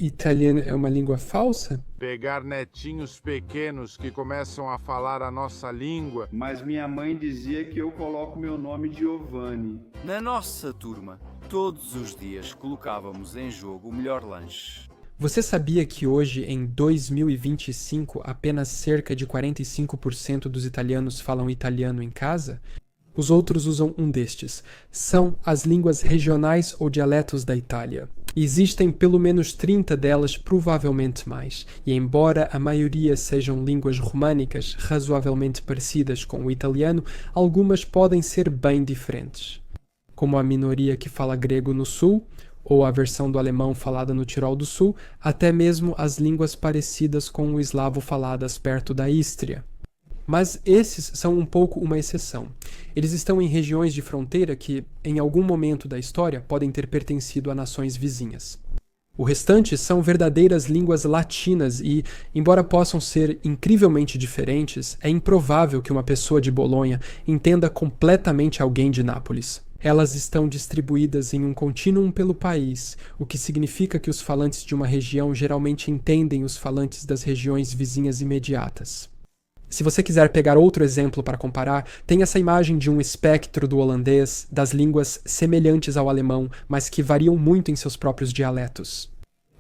italiano é uma língua falsa? Pegar netinhos pequenos que começam a falar a nossa língua. Mas minha mãe dizia que eu coloco meu nome de Giovanni. Na nossa turma, todos os dias colocávamos em jogo o melhor lanche. Você sabia que hoje, em 2025, apenas cerca de 45% dos italianos falam italiano em casa? Os outros usam um destes. São as línguas regionais ou dialetos da Itália. Existem pelo menos 30 delas, provavelmente mais, e embora a maioria sejam línguas românicas razoavelmente parecidas com o italiano, algumas podem ser bem diferentes. Como a minoria que fala grego no sul, ou a versão do alemão falada no Tirol do Sul, até mesmo as línguas parecidas com o eslavo faladas perto da Ístria. Mas esses são um pouco uma exceção. Eles estão em regiões de fronteira que, em algum momento da história, podem ter pertencido a nações vizinhas. O restante são verdadeiras línguas latinas e, embora possam ser incrivelmente diferentes, é improvável que uma pessoa de Bolonha entenda completamente alguém de Nápoles. Elas estão distribuídas em um contínuo pelo país, o que significa que os falantes de uma região geralmente entendem os falantes das regiões vizinhas imediatas. Se você quiser pegar outro exemplo para comparar, tem essa imagem de um espectro do holandês, das línguas semelhantes ao alemão, mas que variam muito em seus próprios dialetos.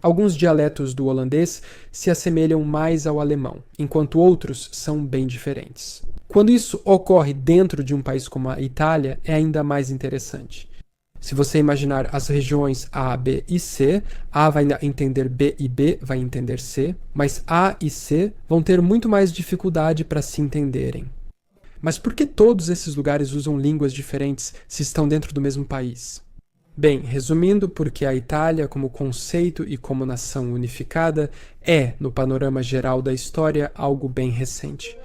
Alguns dialetos do holandês se assemelham mais ao alemão, enquanto outros são bem diferentes. Quando isso ocorre dentro de um país como a Itália, é ainda mais interessante. Se você imaginar as regiões A, B e C, A vai entender B e B vai entender C, mas A e C vão ter muito mais dificuldade para se entenderem. Mas por que todos esses lugares usam línguas diferentes se estão dentro do mesmo país? Bem, resumindo, porque a Itália, como conceito e como nação unificada, é, no panorama geral da história, algo bem recente.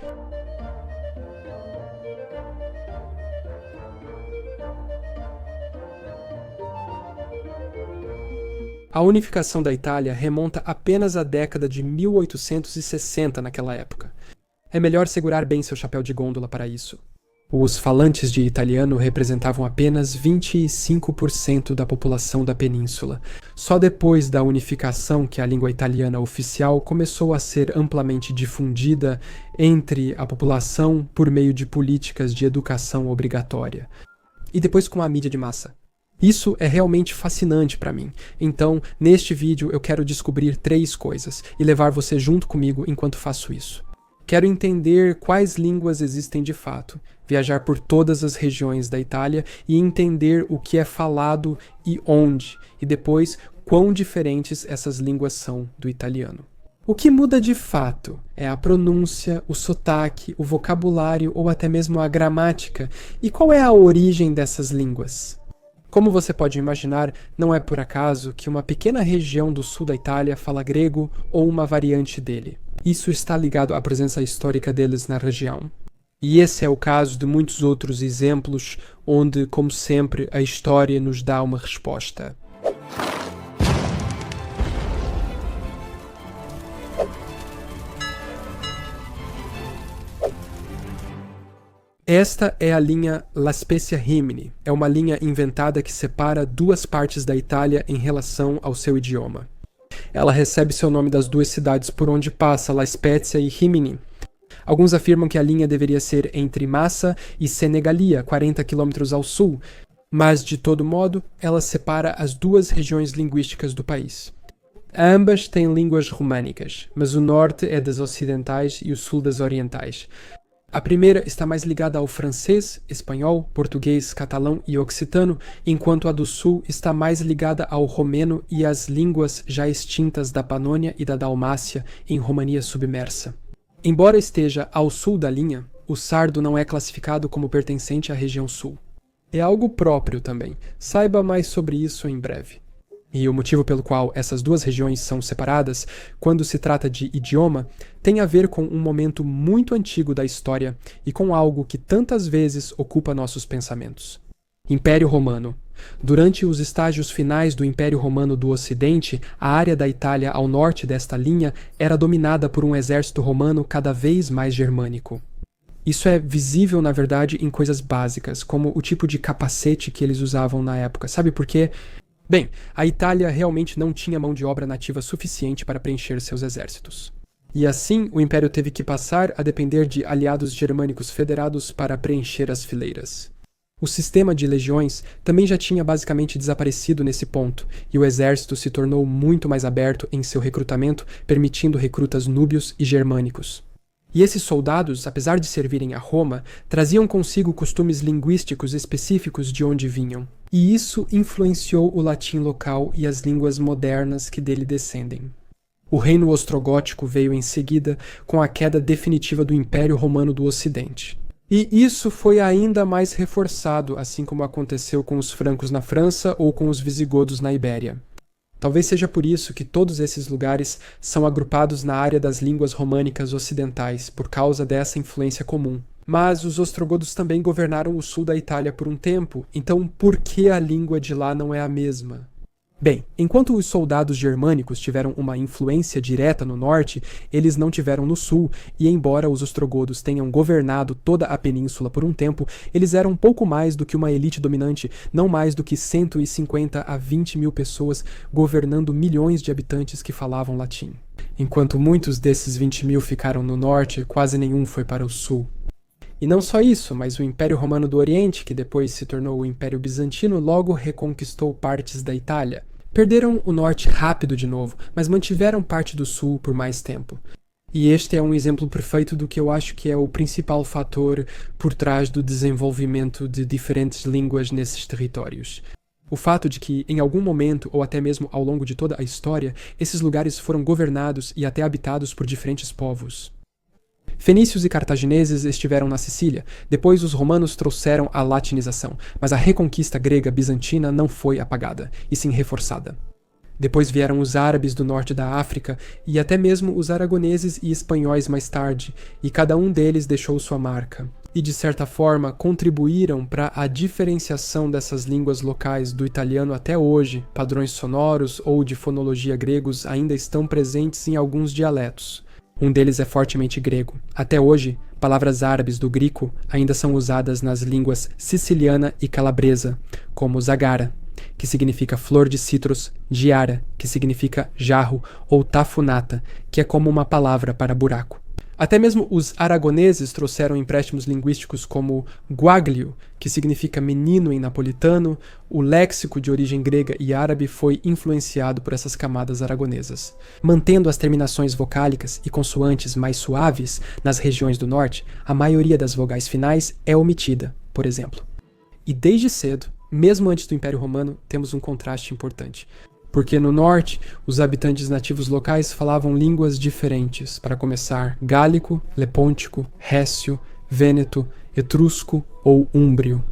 A unificação da Itália remonta apenas à década de 1860 naquela época. É melhor segurar bem seu chapéu de gôndola para isso. Os falantes de italiano representavam apenas 25% da população da península. Só depois da unificação que a língua italiana oficial começou a ser amplamente difundida entre a população por meio de políticas de educação obrigatória. E depois com a mídia de massa. Isso é realmente fascinante para mim. Então, neste vídeo eu quero descobrir 3 coisas e levar você junto comigo enquanto faço isso. Quero entender quais línguas existem de fato, viajar por todas as regiões da Itália e entender o que é falado e onde, e depois quão diferentes essas línguas são do italiano. O que muda de fato é a pronúncia, o sotaque, o vocabulário ou até mesmo a gramática. E qual é a origem dessas línguas? Como você pode imaginar, não é por acaso que uma pequena região do sul da Itália fala grego ou uma variante dele. Isso está ligado à presença histórica deles na região. E esse é o caso de muitos outros exemplos onde, como sempre, a história nos dá uma resposta. Esta é a linha La Spezia Rimini. É uma linha inventada que separa 2 partes da Itália em relação ao seu idioma. Ela recebe seu nome das 2 cidades por onde passa, La Spezia e Rimini. Alguns afirmam que a linha deveria ser entre Massa e Senegalia, 40 km ao sul, mas, de todo modo, ela separa as 2 regiões linguísticas do país. Ambas têm línguas românicas, mas o norte é das ocidentais e o sul das orientais. A primeira está mais ligada ao francês, espanhol, português, catalão e occitano, enquanto a do sul está mais ligada ao romeno e às línguas já extintas da Panônia e da Dalmácia em Romania submersa. Embora esteja ao sul da linha, o sardo não é classificado como pertencente à região sul. É algo próprio também. Saiba mais sobre isso em breve. E o motivo pelo qual essas 2 regiões são separadas, quando se trata de idioma, tem a ver com um momento muito antigo da história e com algo que tantas vezes ocupa nossos pensamentos. Império Romano. Durante os estágios finais do Império Romano do Ocidente, a área da Itália ao norte desta linha era dominada por um exército romano cada vez mais germânico. Isso é visível, na verdade, em coisas básicas, como o tipo de capacete que eles usavam na época. Sabe por quê? Bem, a Itália realmente não tinha mão de obra nativa suficiente para preencher seus exércitos. E assim, o Império teve que passar a depender de aliados germânicos federados para preencher as fileiras. O sistema de legiões também já tinha basicamente desaparecido nesse ponto, e o exército se tornou muito mais aberto em seu recrutamento, permitindo recrutas núbios e germânicos. E esses soldados, apesar de servirem a Roma, traziam consigo costumes linguísticos específicos de onde vinham. E isso influenciou o latim local e as línguas modernas que dele descendem. O reino ostrogótico veio em seguida, com a queda definitiva do Império Romano do Ocidente. E isso foi ainda mais reforçado, assim como aconteceu com os francos na França ou com os visigodos na Ibéria. Talvez seja por isso que todos esses lugares são agrupados na área das línguas românicas ocidentais, por causa dessa influência comum. Mas os ostrogodos também governaram o sul da Itália por um tempo, então por que a língua de lá não é a mesma? Bem, enquanto os soldados germânicos tiveram uma influência direta no norte, eles não tiveram no sul, e embora os ostrogodos tenham governado toda a península por um tempo, eles eram pouco mais do que uma elite dominante, não mais do que 150 a 20 mil pessoas governando milhões de habitantes que falavam latim. Enquanto muitos desses 20 mil ficaram no norte, quase nenhum foi para o sul. E não só isso, mas o Império Romano do Oriente, que depois se tornou o Império Bizantino, logo reconquistou partes da Itália. Perderam o norte rápido de novo, mas mantiveram parte do sul por mais tempo. E este é um exemplo perfeito do que eu acho que é o principal fator por trás do desenvolvimento de diferentes línguas nesses territórios. O fato de que, em algum momento, ou até mesmo ao longo de toda a história, esses lugares foram governados e até habitados por diferentes povos. Fenícios e cartagineses estiveram na Sicília, depois os romanos trouxeram a latinização, mas a reconquista grega bizantina não foi apagada, e sim reforçada. Depois vieram os árabes do norte da África e até mesmo os aragoneses e espanhóis mais tarde, e cada um deles deixou sua marca. E de certa forma contribuíram para a diferenciação dessas línguas locais do italiano até hoje. Padrões sonoros ou de fonologia gregos ainda estão presentes em alguns dialetos. Um deles é fortemente grego. Até hoje, palavras árabes do grego ainda são usadas nas línguas siciliana e calabresa, como zagara, que significa flor de citros, giara, que significa jarro, ou tafunata, que é como uma palavra para buraco. Até mesmo os aragoneses trouxeram empréstimos linguísticos como guaglio, que significa menino em napolitano. O léxico de origem grega e árabe foi influenciado por essas camadas aragonesas. Mantendo as terminações vocálicas e consoantes mais suaves nas regiões do norte, a maioria das vogais finais é omitida, por exemplo. E desde cedo, mesmo antes do Império Romano, temos um contraste importante. Porque no norte, os habitantes nativos locais falavam línguas diferentes, para começar gálico, lepôntico, récio, vêneto, etrusco ou úmbrio.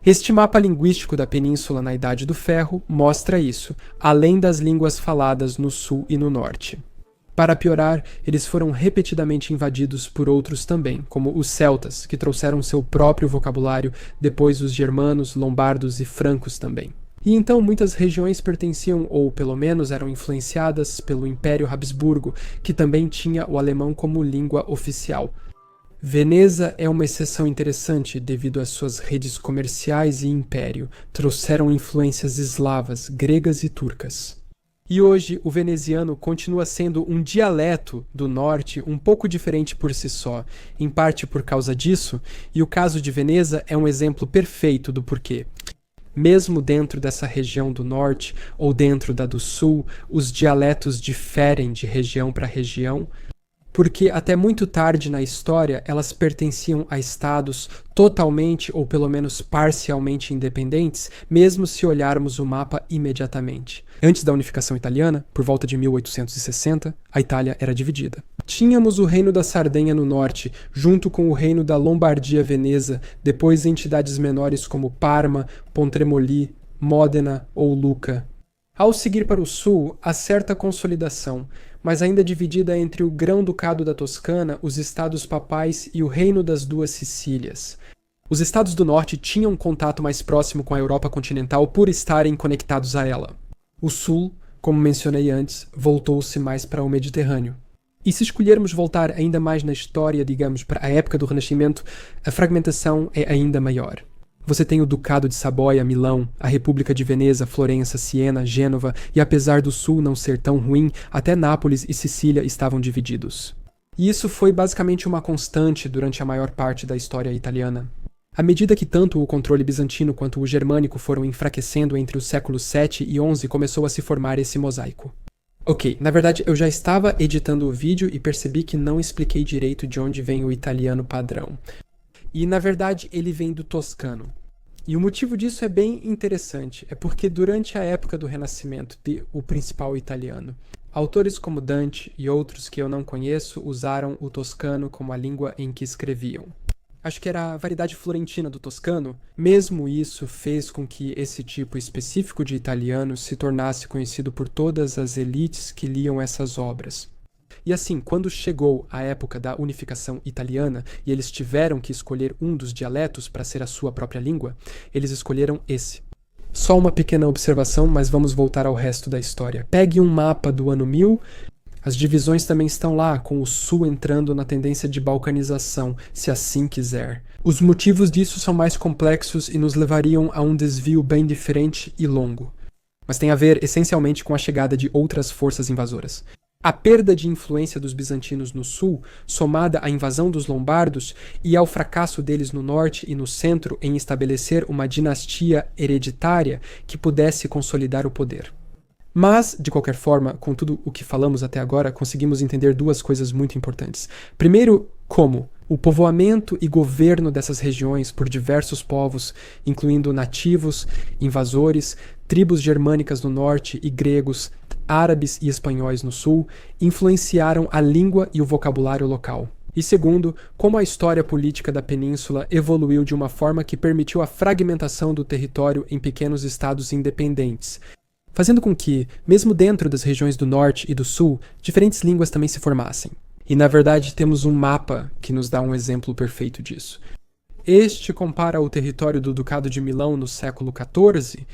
Este mapa linguístico da península na Idade do Ferro mostra isso, além das línguas faladas no sul e no norte. Para piorar, eles foram repetidamente invadidos por outros também, como os celtas, que trouxeram seu próprio vocabulário, depois os germanos, lombardos e francos também. E então muitas regiões pertenciam, ou pelo menos eram influenciadas, pelo Império Habsburgo, que também tinha o alemão como língua oficial. Veneza é uma exceção interessante devido às suas redes comerciais e império. Trouxeram influências eslavas, gregas e turcas. E hoje o veneziano continua sendo um dialeto do norte um pouco diferente por si só, em parte por causa disso, e o caso de Veneza é um exemplo perfeito do porquê. Mesmo dentro dessa região do norte ou dentro da do sul, os dialetos diferem de região para região, porque até muito tarde na história elas pertenciam a estados totalmente ou pelo menos parcialmente independentes, mesmo se olharmos o mapa imediatamente. Antes da unificação italiana, por volta de 1860, a Itália era dividida. Tínhamos o Reino da Sardenha no norte, junto com o Reino da Lombardia-Veneza, depois entidades menores como Parma, Pontremoli, Módena ou Lucca. Ao seguir para o sul, há certa consolidação, mas ainda dividida entre o Grão-Ducado da Toscana, os Estados Papais e o Reino das Duas Sicílias. Os estados do norte tinham um contato mais próximo com a Europa continental por estarem conectados a ela. O sul, como mencionei antes, voltou-se mais para o Mediterrâneo. E se escolhermos voltar ainda mais na história, digamos, para a época do Renascimento, a fragmentação é ainda maior. Você tem o Ducado de Saboia, Milão, a República de Veneza, Florença, Siena, Gênova, e apesar do sul não ser tão ruim, até Nápoles e Sicília estavam divididos. E isso foi basicamente uma constante durante a maior parte da história italiana. À medida que tanto o controle bizantino quanto o germânico foram enfraquecendo entre os séculos 7 e 11, começou a se formar esse mosaico. Ok, na verdade eu já estava editando o vídeo e percebi que não expliquei direito de onde vem o italiano padrão. E, na verdade, ele vem do toscano. E o motivo disso é bem interessante. É porque durante a época do Renascimento, o principal italiano, autores como Dante e outros que eu não conheço usaram o toscano como a língua em que escreviam. Acho que era a variedade florentina do toscano. Mesmo isso fez com que esse tipo específico de italiano se tornasse conhecido por todas as elites que liam essas obras. E assim, quando chegou a época da unificação italiana e eles tiveram que escolher um dos dialetos para ser a sua própria língua, eles escolheram esse. Só uma pequena observação, mas vamos voltar ao resto da história. Pegue um mapa do ano 1000, as divisões também estão lá, com o sul entrando na tendência de balcanização, se assim quiser. Os motivos disso são mais complexos e nos levariam a um desvio bem diferente e longo. Mas tem a ver essencialmente com a chegada de outras forças invasoras. A perda de influência dos bizantinos no sul, somada à invasão dos lombardos e ao fracasso deles no norte e no centro em estabelecer uma dinastia hereditária que pudesse consolidar o poder. Mas, de qualquer forma, com tudo o que falamos até agora, conseguimos entender duas coisas muito importantes. Primeiro, como o povoamento e governo dessas regiões por diversos povos, incluindo nativos, invasores, tribos germânicas no norte e gregos, árabes e espanhóis no sul, influenciaram a língua e o vocabulário local. E segundo, como a história política da península evoluiu de uma forma que permitiu a fragmentação do território em pequenos estados independentes, fazendo com que, mesmo dentro das regiões do norte e do sul, diferentes línguas também se formassem. E na verdade temos um mapa que nos dá um exemplo perfeito disso. Este compara o território do Ducado de Milão no século XIV,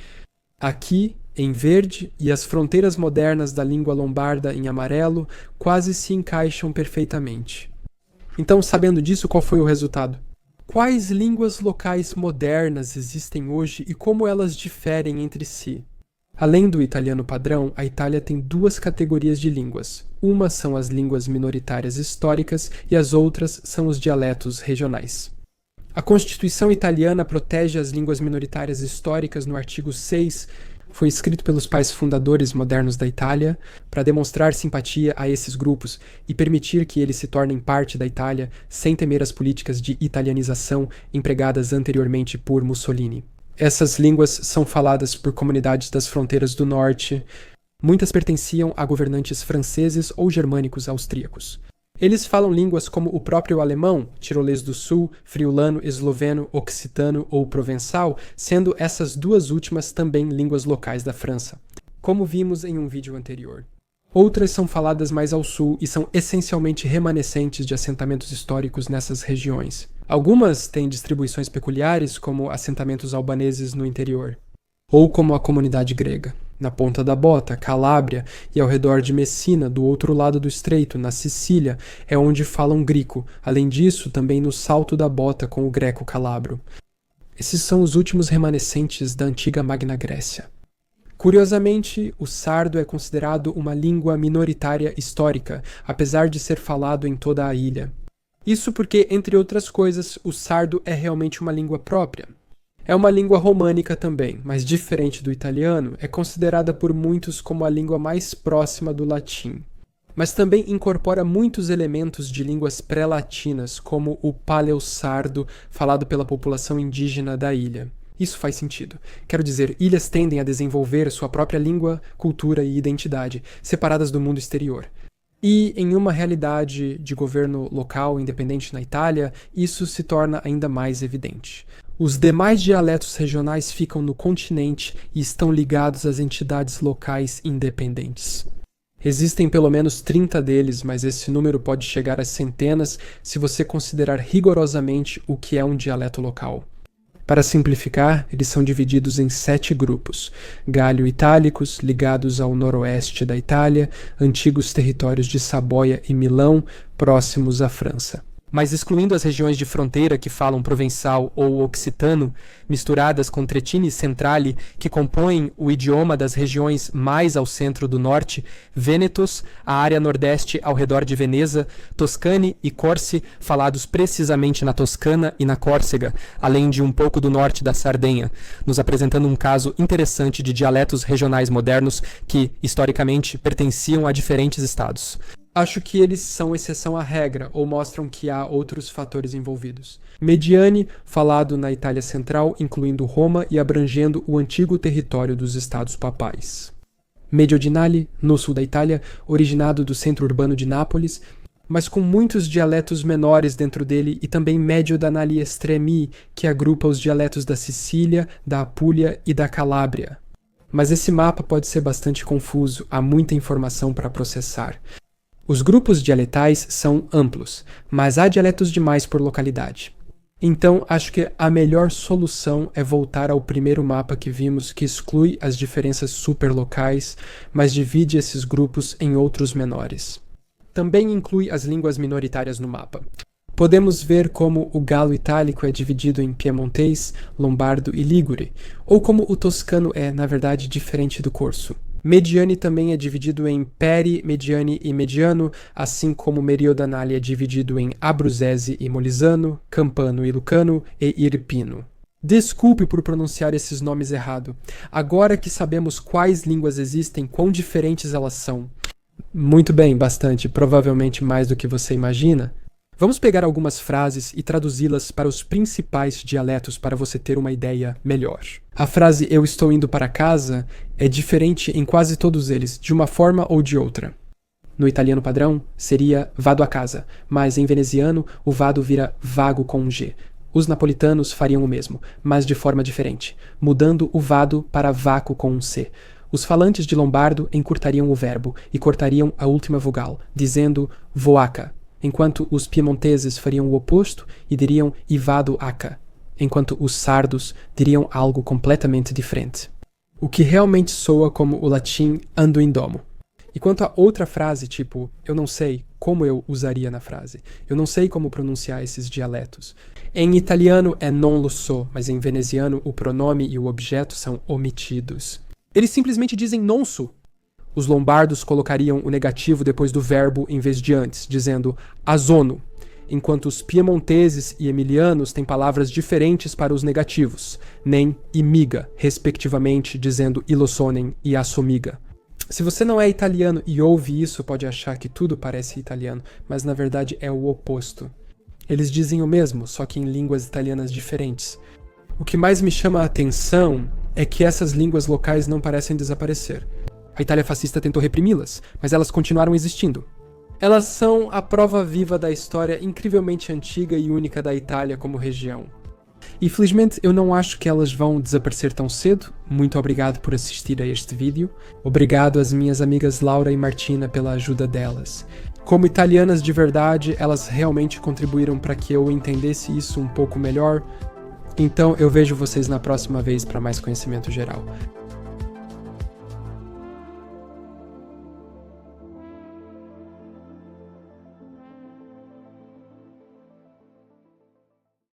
aqui em verde, e as fronteiras modernas da língua lombarda em amarelo quase se encaixam perfeitamente. Então, sabendo disso, qual foi o resultado? Quais línguas locais modernas existem hoje e como elas diferem entre si? Além do italiano padrão, a Itália tem duas categorias de línguas. Uma são as línguas minoritárias históricas e as outras são os dialetos regionais. A Constituição italiana protege as línguas minoritárias históricas no artigo 6, foi escrito pelos pais fundadores modernos da Itália para demonstrar simpatia a esses grupos e permitir que eles se tornem parte da Itália sem temer as políticas de italianização empregadas anteriormente por Mussolini. Essas línguas são faladas por comunidades das fronteiras do norte. Muitas pertenciam a governantes franceses ou germânicos austríacos. Eles falam línguas como o próprio alemão, tirolês do sul, friulano, esloveno, occitano ou provençal, sendo essas duas últimas também línguas locais da França, como vimos em um vídeo anterior. Outras são faladas mais ao sul e são essencialmente remanescentes de assentamentos históricos nessas regiões. Algumas têm distribuições peculiares, como assentamentos albaneses no interior, ou como a comunidade grega. Na Ponta da Bota, Calábria, e ao redor de Messina, do outro lado do estreito, na Sicília, é onde falam grico, além disso também no Salto da Bota com o greco calabro. Esses são os últimos remanescentes da antiga Magna Grécia. Curiosamente, o sardo é considerado uma língua minoritária histórica, apesar de ser falado em toda a ilha. Isso porque, entre outras coisas, o sardo é realmente uma língua própria. É uma língua românica também, mas diferente do italiano, é considerada por muitos como a língua mais próxima do latim. Mas também incorpora muitos elementos de línguas pré-latinas, como o paleossardo, falado pela população indígena da ilha. Isso faz sentido. Quero dizer, ilhas tendem a desenvolver sua própria língua, cultura e identidade, separadas do mundo exterior. E, em uma realidade de governo local independente na Itália, isso se torna ainda mais evidente. Os demais dialetos regionais ficam no continente e estão ligados às entidades locais independentes. Existem pelo menos 30 deles, mas esse número pode chegar a centenas se você considerar rigorosamente o que é um dialeto local. Para simplificar, eles são divididos em 7 grupos: galho-itálicos, ligados ao noroeste da Itália, antigos territórios de Saboia e Milão, próximos à França. Mas excluindo as regiões de fronteira que falam provençal ou occitano, misturadas com tretini centrale, que compõem o idioma das regiões mais ao centro do norte, vênetos, a área nordeste ao redor de Veneza, toscani e corsi, falados precisamente na Toscana e na Córcega, além de um pouco do norte da Sardenha, nos apresentando um caso interessante de dialetos regionais modernos que, historicamente, pertenciam a diferentes estados. Acho que eles são exceção à regra, ou mostram que há outros fatores envolvidos. Mediani, falado na Itália Central, incluindo Roma e abrangendo o antigo território dos estados papais. Mediodinale, no sul da Itália, originado do centro urbano de Nápoles, mas com muitos dialetos menores dentro dele, e também Mediodanali Estremi, que agrupa os dialetos da Sicília, da Apulia e da Calábria. Mas esse mapa pode ser bastante confuso, há muita informação para processar. Os grupos dialetais são amplos, mas há dialetos demais por localidade. Então, acho que a melhor solução é voltar ao primeiro mapa que vimos, que exclui as diferenças superlocais, mas divide esses grupos em outros menores. Também inclui as línguas minoritárias no mapa. Podemos ver como o galo itálico é dividido em piemontês, lombardo e ligure, ou como o toscano é, na verdade, diferente do corso. Mediani também é dividido em Peri, Mediani e Mediano, assim como Meriodanali é dividido em Abruzzese e Molisano, Campano e Lucano e Irpino. Desculpe por pronunciar esses nomes errado. Agora que sabemos quais línguas existem, quão diferentes elas são. Muito bem, bastante, provavelmente mais do que você imagina. Vamos pegar algumas frases e traduzi-las para os principais dialetos para você ter uma ideia melhor. A frase "eu estou indo para casa" é diferente em quase todos eles, de uma forma ou de outra. No italiano padrão, seria vado a casa, mas em veneziano o vado vira vago com um G. Os napolitanos fariam o mesmo, mas de forma diferente, mudando o vado para vaco com um C. Os falantes de lombardo encurtariam o verbo e cortariam a última vogal, dizendo voaca, enquanto os piemonteses fariam o oposto e diriam "i vado aca", enquanto os sardos diriam algo completamente diferente. O que realmente soa como o latim ando in domo. E quanto a outra frase, tipo "eu não sei", como eu usaria na frase? Eu não sei como pronunciar esses dialetos. Em italiano é non lo so, mas em veneziano o pronome e o objeto são omitidos. Eles simplesmente dizem non so. Os lombardos colocariam o negativo depois do verbo em vez de antes, dizendo azono, enquanto os piemonteses e emilianos têm palavras diferentes para os negativos, nem e miga, respectivamente, dizendo ilosonem e assomiga. Se você não é italiano e ouve isso, pode achar que tudo parece italiano, mas na verdade é o oposto. Eles dizem o mesmo, só que em línguas italianas diferentes. O que mais me chama a atenção é que essas línguas locais não parecem desaparecer. A Itália fascista tentou reprimi-las, mas elas continuaram existindo. Elas são a prova viva da história incrivelmente antiga e única da Itália como região. Infelizmente, eu não acho que elas vão desaparecer tão cedo. Muito obrigado por assistir a este vídeo. Obrigado às minhas amigas Laura e Martina pela ajuda delas. Como italianas de verdade, elas realmente contribuíram para que eu entendesse isso um pouco melhor. Então, eu vejo vocês na próxima vez para mais conhecimento geral.